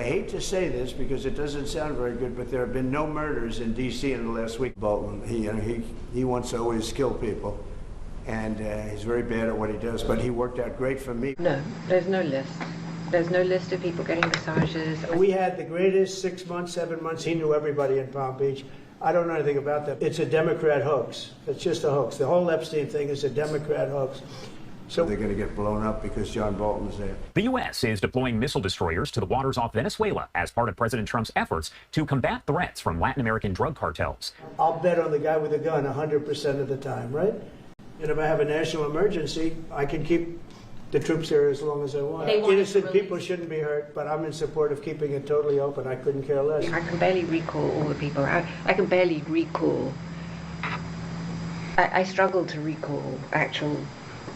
I hate to say this because it doesn't sound very good, but there have been no murders in D.C. in the last week. Bolton, he wants to always kill people, and he's very bad at what he does, but he worked out great for me. No, there's no list. There's no list of people getting massages. We had the greatest 6 months, 7 months. He knew everybody in Palm Beach. I don't know anything about that. It's a Democrat hoax. It's just a hoax. The whole Epstein thing is a Democrat hoax. So they're going to get blown up because John Bolton is there. The U.S. is deploying missile destroyers to the waters off Venezuela as part of President Trump's efforts to combat threats from Latin American drug cartels. I'll bet on the guy with a gun 100% of the time, right? And if I have a national emergency, I can keep the troops there as long as I want. Innocent people shouldn't be hurt, but I'm in support of keeping it totally open. I couldn't care less. I can barely recall all the people. I can barely recall. I struggle to recall actual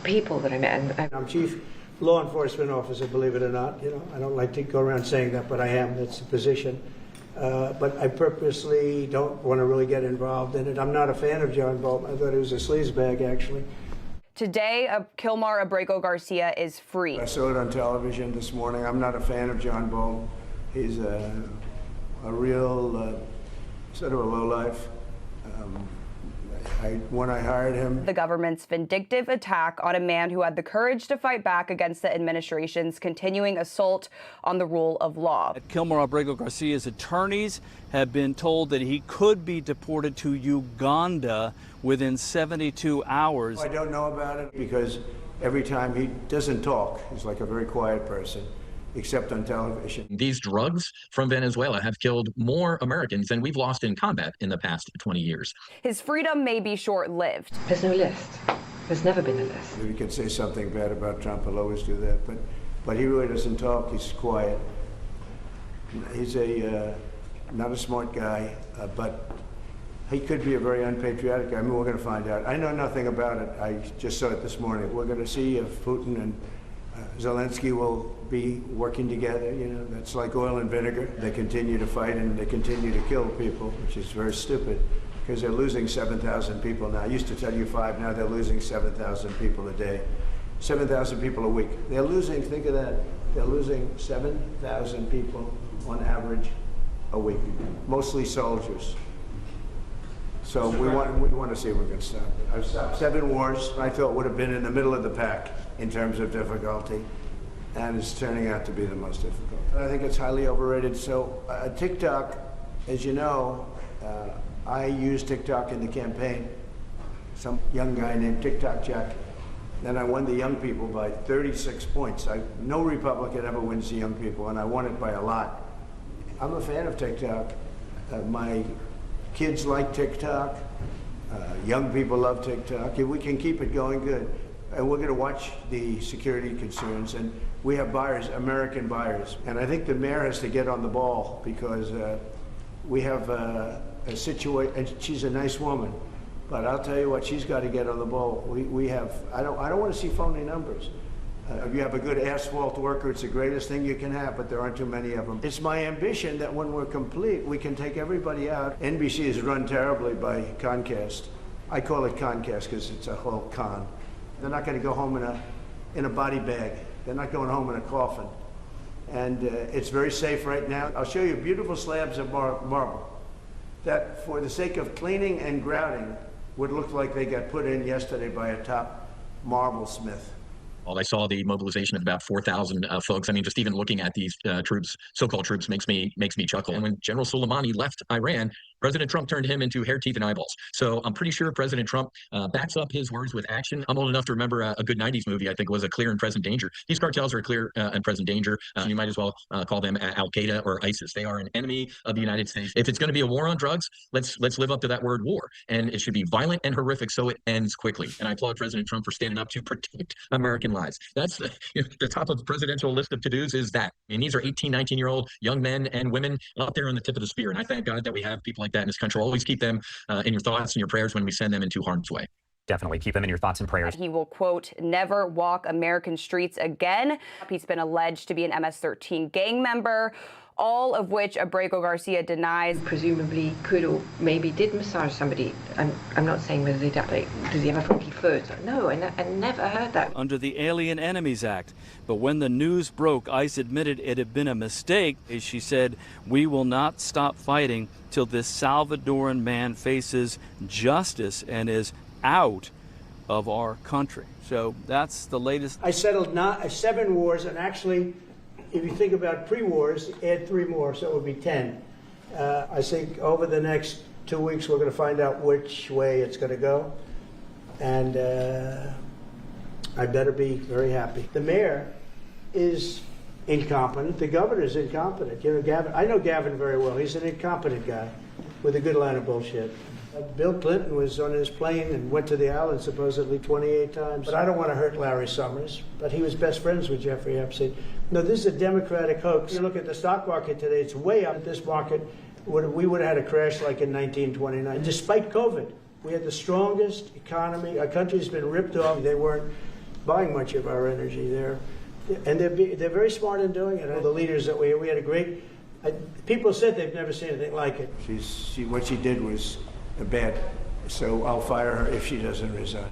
people that I met. And I'm chief law enforcement officer, believe it or not. You know, I don't like to go around saying that, but I am. That's the position. But I purposely don't want to really get involved in it. I'm not a fan of John Bolton. I thought he was a sleazebag, actually. Today, Kilmar Abrego Garcia is free. I saw it on television this morning. I'm not a fan of John Bolton. He's a real sort of a lowlife. When I hired him. The government's vindictive attack on a man who had the courage to fight back against the administration's continuing assault on the rule of law. Kilmar Abrego Garcia's attorneys have been told that he could be deported to Uganda within 72 hours. I don't know about it because every time he doesn't talk, he's like a very quiet person, except on television. These drugs from Venezuela have killed more Americans than we've lost in combat in the past 20 years. His freedom may be short-lived. There's no list. There's never been a list. If you can say something bad about Trump, he'll always do that. But he really doesn't talk. He's quiet. He's not a smart guy, but he could be a very unpatriotic guy. I mean, we're going to find out. I know nothing about it. I just saw it this morning. We're going to see if Putin and Zelenskyy will be working together. You know, that's like oil and vinegar. They continue to fight and they continue to kill people, which is very stupid because they're losing 7,000 people now. I used to tell you 5, now they're losing 7,000 people a day. 7,000 people a week. They're losing, think of that, they're losing 7,000 people on average a week, mostly soldiers. So we want to see if we can stop it. I've stopped 7 wars I thought would have been in the middle of the pack in terms of difficulty, and it's turning out to be the most difficult. I think it's highly overrated. So TikTok, as you know, I used TikTok in the campaign. Some young guy named TikTok Jack. Then I won the young people by 36 points. No Republican ever wins the young people, and I won it by a lot. I'm a fan of TikTok. My kids like TikTok. Young people love TikTok. If we can keep it going, good. And we're going to watch the security concerns. And we have buyers, American buyers. And I think the mayor has to get on the ball because we have a situation, and she's a nice woman. But I'll tell you what, she's got to get on the ball. We have, I don't want to see phony numbers. If you have a good asphalt worker, it's the greatest thing you can have, but there aren't too many of them. It's my ambition that when we're complete, we can take everybody out. NBC is run terribly by Comcast. I call it Comcast because it's a whole con. They're not going to go home in a body bag. They're not going home in a coffin. And it's very safe right now. I'll show you beautiful slabs of marble that, for the sake of cleaning and grouting, would look like they got put in yesterday by a top marble smith. Well, I saw the mobilization of about 4,000 folks. I mean, just even looking at these troops, so-called troops, makes me chuckle. And when General Soleimani left Iran, President Trump turned him into hair, teeth, and eyeballs. So I'm pretty sure President Trump backs up his words with action. I'm old enough to remember a good 90s movie, I think, was A Clear and Present Danger. These cartels are a clear and present danger. You might as well call them Al-Qaeda or ISIS. They are an enemy of the United States. If it's going to be a war on drugs, let's live up to that word war. And it should be violent and horrific so it ends quickly. And I applaud President Trump for standing up to protect American lives. That's the top of the presidential list of to-dos is that. I mean, these are 18, 19-year-old young men and women out there on the tip of the spear. And I thank God that we have people like that in this country. Always keep them in your thoughts and your prayers when we send them into harm's way. Definitely keep them in your thoughts and prayers. He will, quote, never walk American streets again. He's been alleged to be an MS-13 gang member. all of which Abrego Garcia denies. Presumably could or maybe did massage somebody. I'm not saying whether they did, like, does he have a funky foot? No, I never heard that. Under the Alien Enemies Act. But when the news broke, ICE admitted it had been a mistake. She said, "We will not stop fighting till this Salvadoran man faces justice and is out of our country." So that's the latest. I settled 7 wars, and actually, if you think about pre-wars, add 3 more, so it would be 10. I think over the next 2 weeks, we're going to find out which way it's going to go, and I better be very happy. The mayor is incompetent. The governor is incompetent. You know, Gavin. I know Gavin very well. He's an incompetent guy with a good line of bullshit. Bill Clinton was on his plane and went to the island supposedly 28 times. But I don't want to hurt Larry Summers, but he was best friends with Jeffrey Epstein. No, this is a Democratic hoax. You look at the stock market today, it's way up. This market, we would have had a crash like in 1929. Despite COVID, we had the strongest economy. Our country's been ripped off. They weren't buying much of our energy there. And they're very smart in doing it. The leaders that we had a great, people said they've never seen anything like it. What she did was bad, so I'll fire her if she doesn't resign.